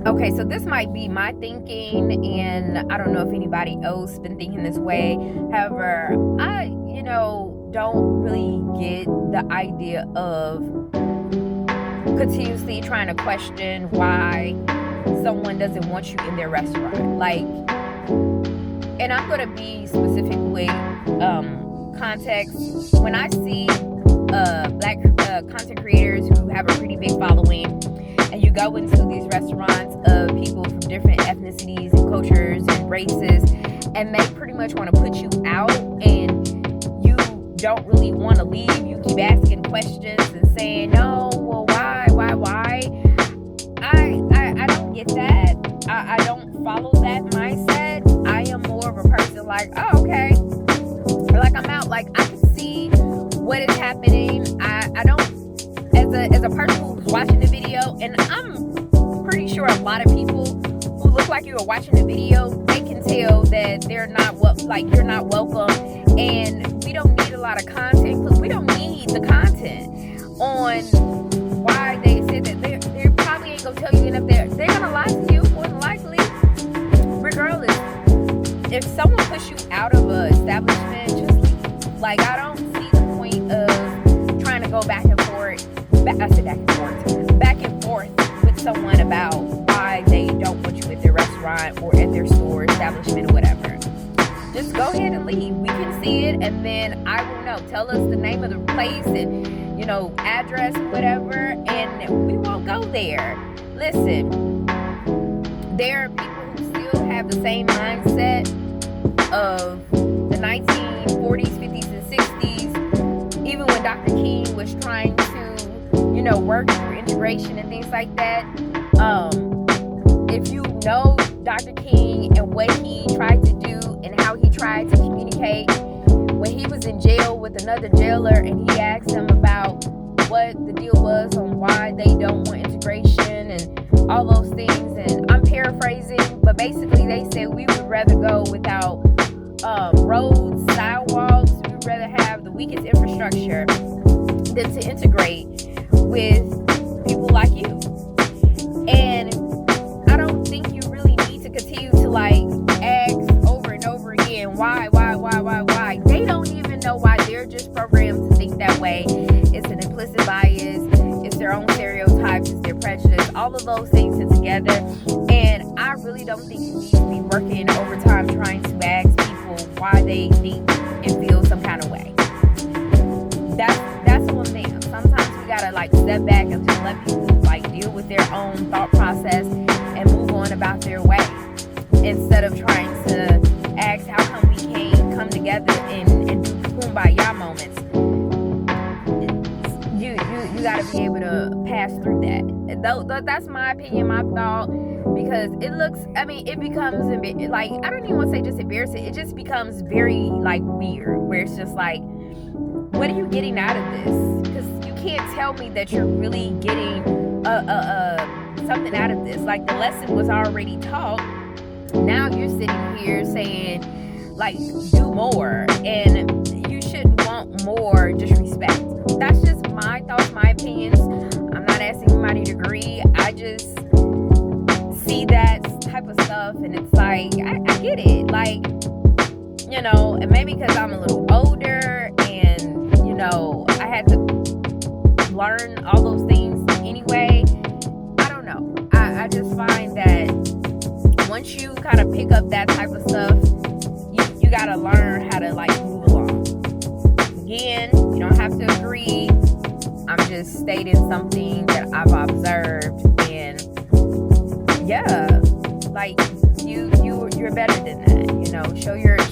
Okay, so this might be my thinking, and I don't know if anybody else been thinking this way. However, I, don't really get the idea of continuously trying to question why someone doesn't want you in their restaurant. Like, and I'm gonna be specific with context. When I see black content creators who have a pretty big following, and you go into these restaurants of people from different ethnicities and cultures and races, and they pretty much want to put you out, and you don't really want to leave. You keep asking questions and saying, no, well, why? I don't get that. I don't follow that mindset. I am more of a person like, oh, okay. Like, I'm out. Like, I can see what is happening. I don't, as a person who's watching the video, and I'm pretty sure a lot of people who look like you are watching the video, they can tell that they're not you're not welcome, and we don't need a lot of content, because we don't need the content on why they said that. They probably ain't gonna tell you enough. They're gonna lie to you more than likely, regardless. If someone puts you out of an establishment, just leave. Like, I don't see the point of trying to go back and forth with someone about why they don't want you at their restaurant or at their store, establishment, or whatever. Just go ahead and leave. We can see it, and then I will know. Tell us the name of the place and, address, whatever, and we won't go there. Listen, there are people who still have the same mindset of the 1940s, 50s, and 60s. Even when Dr. King was trying to, work through integration and things like that. If you know Dr. King and what he tried to do and how he tried to communicate when he was in jail with another jailer, and he asked him about what the deal was on why they don't want integration and all those things. And I'm paraphrasing, but basically they said we would rather go without roads, sidewalks. We would rather have the weakest infrastructure than to integrate with people like you. And I don't think you really need to continue to ask over and over again why. They don't even know why. They're just programmed to think that way. It's an implicit bias, it's their own stereotypes, it's their prejudice. All of those things sit together, and I really don't think you need to be working overtime trying to ask people why they think and feel some kind of way. That's one thing. Sometimes we gotta step back and just let people deal with their own thought process and move on about their way, instead of trying to ask how come we can't come together and do kumbaya moments. You gotta be able to pass through that. That's my opinion, my thought, because it becomes a bit I don't even want to say just embarrassing. It just becomes very weird, where it's just what are you getting out of this? Because you can't tell me that you're really getting something out of this. The lesson was already taught. Now you're sitting here saying do more, and you shouldn't want more disrespect. That's just my thoughts, my opinions. I'm not asking anybody to agree. I just see that type of stuff, and it's I get it. And maybe because I'm a little older, and I had to learn all those things anyway. I don't know. I just find that once you kind of pick up that type of stuff, you gotta learn how to move along. Again, you don't have to agree. I'm just stating something that I've observed, and you're better than that.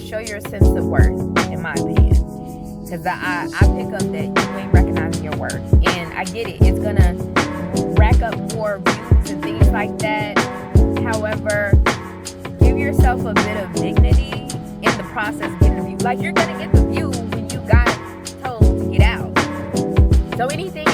Show your sense of worth, in my opinion. Because I pick up that you ain't recognizing your worth, and I get it. It's gonna rack up more views and things like that. However, give yourself a bit of dignity in the process of getting the view. You're gonna get the view when you got told to get out. So anything